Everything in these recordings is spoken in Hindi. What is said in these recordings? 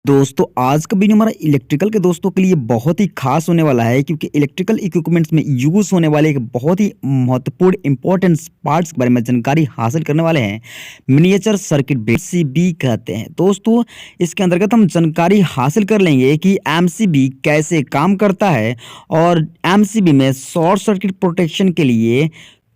दोस्तों आज का वीडियो हमारा इलेक्ट्रिकल के दोस्तों के लिए बहुत ही खास होने वाला है क्योंकि इलेक्ट्रिकल इक्विपमेंट्स में यूज होने वाले एक बहुत ही महत्वपूर्ण इंपॉर्टेंट पार्ट्स के बारे में जानकारी हासिल करने वाले हैं। मिनिएचर सर्किट ब्रेकर एमसीबी कहते हैं। दोस्तों इसके अंतर्गत हम जानकारी हासिल कर लेंगे कि एमसीबी कैसे काम करता है और एमसीबी में शॉर्ट सर्किट प्रोटेक्शन के लिए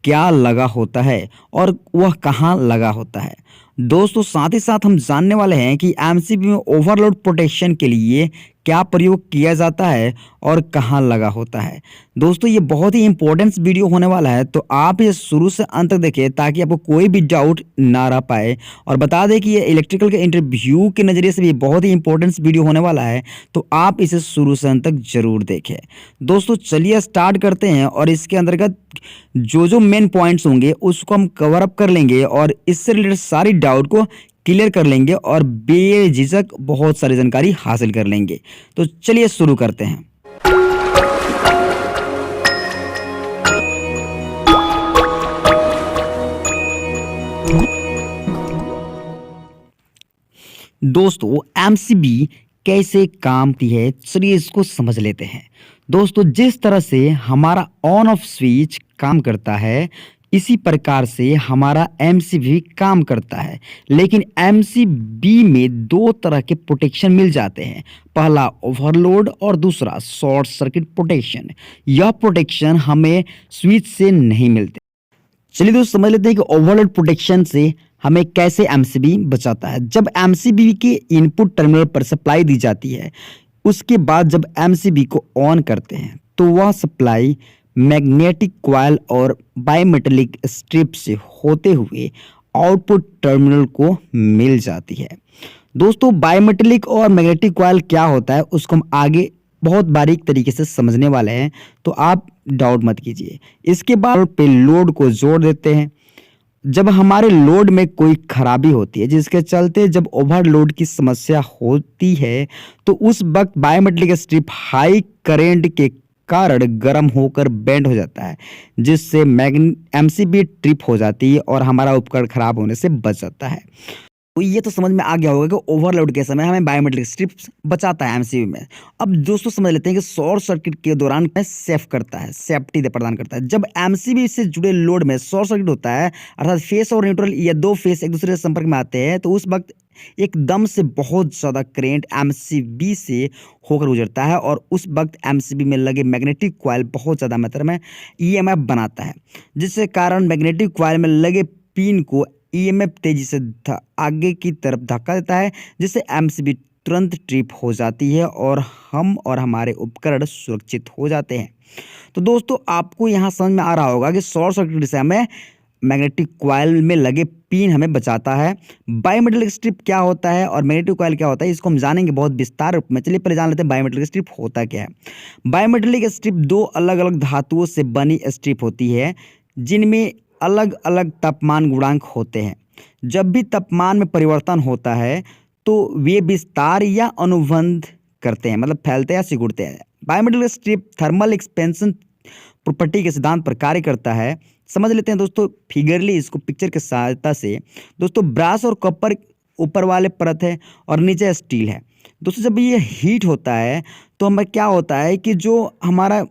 क्या लगा होता है और वह कहाँ लगा होता है। दोस्तों साथ ही साथ हम जानने वाले हैं कि एमसीबी में ओवरलोड प्रोटेक्शन के लिए क्या प्रयोग किया जाता है और कहाँ लगा होता है। दोस्तों ये बहुत ही इंपॉर्टेंट वीडियो होने वाला है, तो आप ये शुरू से अंत तक देखें ताकि आपको कोई भी डाउट ना रह पाए। और बता दें कि ये इलेक्ट्रिकल के इंटरव्यू के नज़रिए से भी बहुत ही इंपॉर्टेंट वीडियो होने वाला है, तो आप इसे शुरू से अंत तक जरूर देखें। दोस्तों चलिए स्टार्ट करते हैं और इसके अंतर्गत जो मेन पॉइंट्स होंगे उसको हम कवर अप कर लेंगे और इससे रिलेटेड सारी डाउट को क्लियर कर लेंगे और बेझिझक बहुत सारी जानकारी हासिल कर लेंगे। तो चलिए शुरू करते हैं। दोस्तों एमसीबी कैसे काम की है, चलिए इसको समझ लेते हैं। दोस्तों जिस तरह से हमारा ऑन ऑफ स्विच काम करता है इसी प्रकार से हमारा एमसीबी काम करता है, लेकिन एमसीबी में दो तरह के प्रोटेक्शन मिल जाते हैं। पहला ओवरलोड और दूसरा शॉर्ट सर्किट प्रोटेक्शन। यह प्रोटेक्शन हमें स्विच से नहीं मिलते। चलिए दोस्तों समझ लेते हैं कि ओवरलोड प्रोटेक्शन से हमें कैसे एमसीबी बचाता है। जब एमसीबी के इनपुट टर्मिनल पर सप्लाई दी जाती है, उसके बाद जब एमसीबी को ऑन करते हैं तो वह सप्लाई मैग्नेटिक कॉइल और बायमेटेलिक स्ट्रिप से होते हुए आउटपुट टर्मिनल को मिल जाती है। दोस्तों बायमेटेलिक और मैग्नेटिक कॉइल क्या होता है उसको हम आगे बहुत बारीक तरीके से समझने वाले हैं, तो आप डाउट मत कीजिए। इसके बाद पे लोड को जोड़ देते हैं। जब हमारे लोड में कोई खराबी होती है जिसके चलते जब ओवरलोड की समस्या होती है तो उस वक्त बायोमेट्रिक स्ट्रिप हाई करंट के कारण गर्म होकर बेंड हो जाता है, जिससे एमसीबी ट्रिप हो जाती है और हमारा उपकरण खराब होने से बच जाता है। तो ये तो समझ में आ गया होगा कि ओवरलोड के समय हमें बायोमेट्रिक स्ट्रिप्स बचाता है एमसीबी में। अब दोस्तों समझ लेते हैं कि शॉर्ट सर्किट के दौरान सेफ करता है, सेफ्टी प्रदान करता है। जब एमसीबी से जुड़े लोड में शॉर्ट सर्किट होता है, अर्थात फेस और न्यूट्रल या दो फेस एक दूसरे से संपर्क में आते हैं, तो उस वक्त एकदम से बहुत ज़्यादा करंट एमसीबी से होकर गुजरता है और उस वक्त एमसीबी में लगे मैग्नेटिक कॉइल बहुत ज़्यादा मात्रा में ईएमएफ बनाता है, जिसके कारण मैग्नेटिक कॉइल में लगे पिन को ईएमएफ तेजी से आगे की तरफ धक्का देता है, जिससे एमसीबी तुरंत ट्रिप हो जाती है और हम और हमारे उपकरण सुरक्षित हो जाते हैं। तो दोस्तों आपको यहाँ समझ में आ रहा होगा कि शॉर्ट सर्किट से हमें मैग्नेटिक कॉइल में लगे पिन हमें बचाता है। बायोमेट्रिक स्ट्रिप क्या होता है और मैग्नेटिक कॉइल क्या होता है इसको हम जानेंगे बहुत विस्तार रूप में। चलिए पहले जान लेते हैं बायोमेट्रिक स्ट्रिप होता क्या है। बायोमेट्रिक स्ट्रिप दो अलग अलग धातुओं से बनी स्ट्रिप होती है जिनमें अलग अलग तापमान गुणांक होते हैं। जब भी तापमान में परिवर्तन होता है तो वे विस्तार या अनुबंध करते हैं, मतलब फैलते हैं या सिकुड़ते हैं। Biometric strip thermal expansion property के सिद्धांत पर कार्य करता है। समझ लेते हैं दोस्तों फिगरली इसको पिक्चर के सहायता से। दोस्तों ब्रास और कॉपर ऊपर वाले परत है और नीचे स्टील है। दोस्तों जब ये हीट होता है तो हमें क्या होता है कि जो हमारा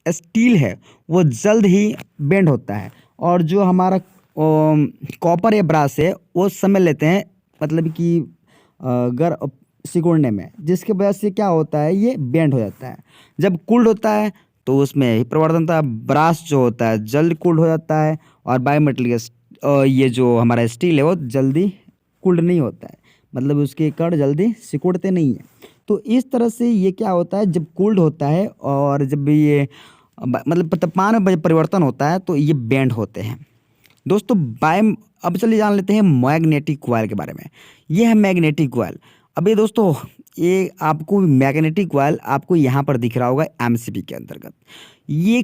स्टील है वो जल्द ही बेंड होता है और जो हमारा कॉपर या ब्रास है वो समय लेते हैं, मतलब कि सिकुड़ने में, जिसके वजह से क्या होता है ये बेंड हो जाता है। जब कूल्ड होता है तो उसमें ही परिवर्तन होता है। ब्रास जो होता है जल्द कूल्ड हो जाता है और बायोमेट्रिक ये जो हमारा स्टील है वो जल्दी कूल्ड नहीं होता है, मतलब उसके कण जल्दी सिकुड़ते नहीं हैं। तो इस तरह से ये क्या होता है जब कूल्ड होता है और जब ये मतलब तापमान में परिवर्तन होता है तो ये बेंड होते हैं। दोस्तों अब चलिए जान लेते हैं मैग्नेटिक कॉइल के बारे में। ये है मैग्नेटिक कॉइल। अब ये दोस्तों ये आपको मैग्नेटिक कॉइल आपको यहाँ पर दिख रहा होगा एमसीबी के अंतर्गत। ये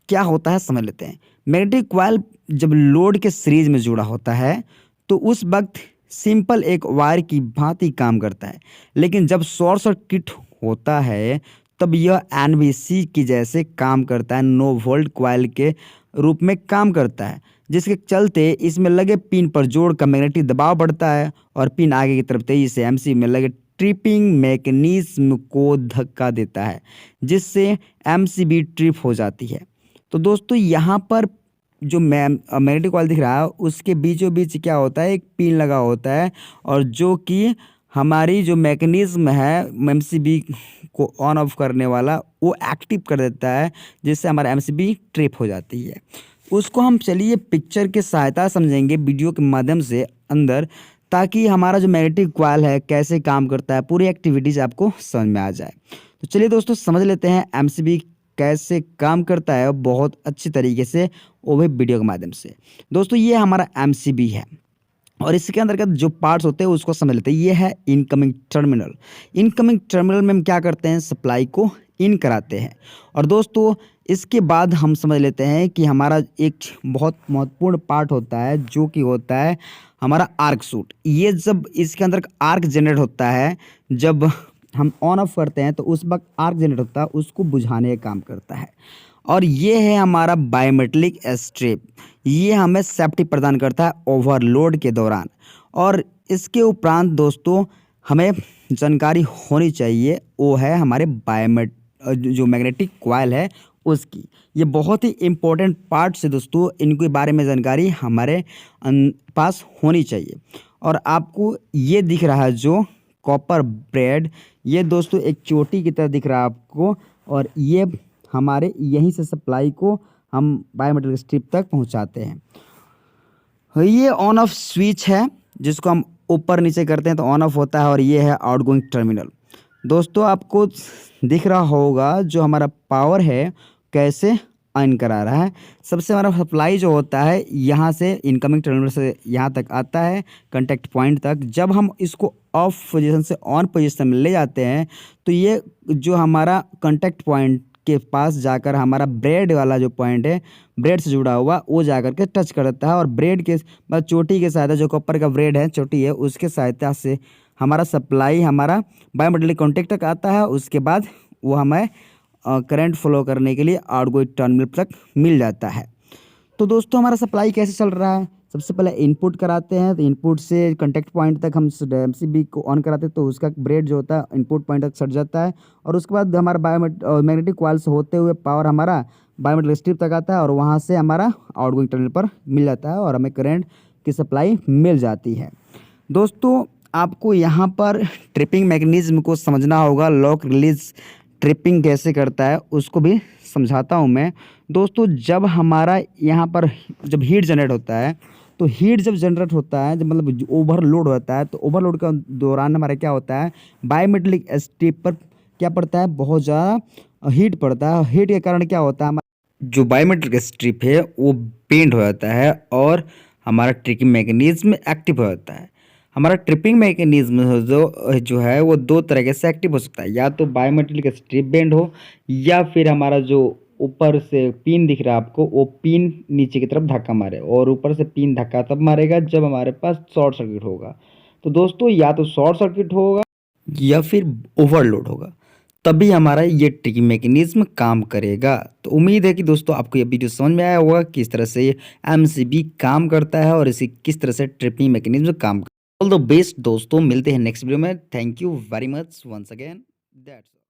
क्या होता है समझ लेते हैं। मैग्नेटिक कॉइल जब लोड के सीरीज में जुड़ा होता है तो उस वक्त सिंपल एक वायर की भांति काम करता है, लेकिन जब शॉर्ट सर्किट होता है तब यह एनवीसी की जैसे काम करता है, नो वोल्ट कॉइल के रूप में काम करता है, जिसके चलते इसमें लगे पिन पर जोड़ का मैग्नेटिक दबाव बढ़ता है और पिन आगे की तरफ तेजी से एमसीबी में लगे ट्रिपिंग मैकेनिज्म को धक्का देता है, जिससे एमसीबी ट्रिप हो जाती है। तो दोस्तों यहाँ पर जो मैग्नेटिक कॉइल दिख रहा है उसके बीचों बीच क्या होता है, एक पिन लगा होता है, और जो कि हमारी जो मैकेनिज्म है एमसीबी को ऑन ऑफ करने वाला वो एक्टिव कर देता है, जिससे हमारा एमसीबी ट्रिप हो जाती है। उसको हम चलिए पिक्चर के सहायता समझेंगे वीडियो के माध्यम से अंदर, ताकि हमारा जो मैग्नेटिक कॉइल है कैसे काम करता है, पूरी एक्टिविटीज आपको समझ में आ जाए। तो चलिए दोस्तों समझ लेते हैं एमसीबी कैसे काम करता है बहुत अच्छी तरीके से, वो भी वीडियो के माध्यम से। दोस्तों ये हमारा एमसीबी है और इसके अंतर्गत जो पार्ट्स होते हैं उसको समझ लेते हैं। ये है इनकमिंग टर्मिनल। इनकमिंग टर्मिनल में हम क्या करते हैं, सप्लाई को इन कराते हैं। और दोस्तों इसके बाद हम समझ लेते हैं कि हमारा एक बहुत महत्वपूर्ण पार्ट होता है जो कि होता है हमारा आर्क सूट। ये जब इसके अंदर आर्क जनरेट होता है, जब हम ऑन ऑफ करते हैं तो उस वक्त आर्क जनरेट होता है, उसको बुझाने का काम करता है। और ये है हमारा बायोमेट्रिक स्ट्रिप। ये हमें सेफ्टी प्रदान करता है ओवरलोड के दौरान। और इसके उपरांत दोस्तों हमें जानकारी होनी चाहिए, वो है हमारे जो मैग्नेटिक कॉइल है उसकी। ये बहुत ही इम्पोर्टेंट पार्ट्स है दोस्तों, इनके बारे में जानकारी हमारे पास होनी चाहिए। और आपको ये दिख रहा है जो कॉपर ब्रेड, ये दोस्तों एक चोटी की तरह दिख रहा है आपको, और ये हमारे यहीं से सप्लाई को हम बायोमेट्रिक स्ट्रिप तक पहुंचाते हैं। ये ऑन ऑफ स्विच है, जिसको हम ऊपर नीचे करते हैं तो ऑन ऑफ होता है, और ये है आउटगोइंग टर्मिनल। दोस्तों आपको दिख रहा होगा जो हमारा पावर है कैसे ऑन करा रहा है। सबसे हमारा सप्लाई जो होता है यहाँ से इनकमिंग टर्मिनल से यहाँ तक आता है कांटेक्ट पॉइंट तक। जब हम इसको ऑफ पोजीशन से ऑन पोजीशन में ले जाते हैं तो ये जो हमारा कांटेक्ट पॉइंट के पास जाकर हमारा ब्रेड वाला जो पॉइंट है, ब्रेड से जुड़ा हुआ, वो जाकर के टच कर देता है। और ब्रेड के मतलब चोटी के सहायता, जो कॉपर का ब्रेड है चोटी है, उसके सहायता से हमारा सप्लाई हमारा बायोमेट्रिक कॉन्टेक्ट तक आता है। उसके बाद वो हमें करंट फ्लो करने के लिए आउटगोइंग टर्मिनल तक मिल जाता है। तो दोस्तों हमारा सप्लाई कैसे चल रहा है, सबसे पहले इनपुट कराते हैं, तो इनपुट से कांटेक्ट पॉइंट तक हम एमसीबी को ऑन कराते हैं, तो उसका ब्रेड जो होता है इनपुट पॉइंट तक सट जाता है। और उसके बाद हमारा मैग्नेटिक कॉइल से होते हुए पावर हमारा बायोमेट्रिक स्ट्रिप तक आता है, और वहाँ से हमारा आउटगोइंग टर्मिनल पर मिल जाता है और हमें करंट की सप्लाई मिल जाती है। दोस्तों आपको यहाँ पर ट्रिपिंग मैकेनिज्म को समझना होगा, लॉक रिलीज ट्रिपिंग कैसे करता है उसको भी समझाता हूँ मैं। दोस्तों जब हमारा यहाँ पर जब हीट जनरेट होता है, तो हीट जब जनरेट होता है, जब मतलब ओवरलोड होता है, तो ओवरलोड के दौरान हमारा क्या होता है, बायोमेट्रिक स्ट्रिप पर क्या पड़ता है, बहुत ज़्यादा हीट पड़ता है। हीट के कारण क्या होता है, हमारा जो बायोमेट्रिक स्ट्रिप है वो बेंड हो जाता है और हमारा ट्रिपिंग मैकेनिज्म एक्टिव हो जाता है। हमारा ट्रिपिंग मैकेनिज्म जो है वो दो तरीके से एक्टिव हो सकता है, या तो बायोमेट्रिक स्ट्रिप बेंड हो, या फिर हमारा जो ऊपर से पिन दिख रहा है आपको, वो पिन नीचे की तरफ धक्का मारे, और ऊपर से पिन धक्का तब मारेगा जब हमारे पास शॉर्ट सर्किट होगा। तो दोस्तों या तो शॉर्ट सर्किट होगा या फिर ओवरलोड होगा, तभी हमारा ये ट्रिपिंग मैकेनिज्म काम करेगा। तो उम्मीद है कि दोस्तों आपको ये वीडियो समझ में आया होगा किस तरह से एमसीबी काम करता है और इसी किस तरह से ट्रिपिंग मैकेनिज्म काम करता है। ऑल द बेस्ट दोस्तों, मिलते हैं नेक्स्ट वीडियो में। Thank you very much once again, that's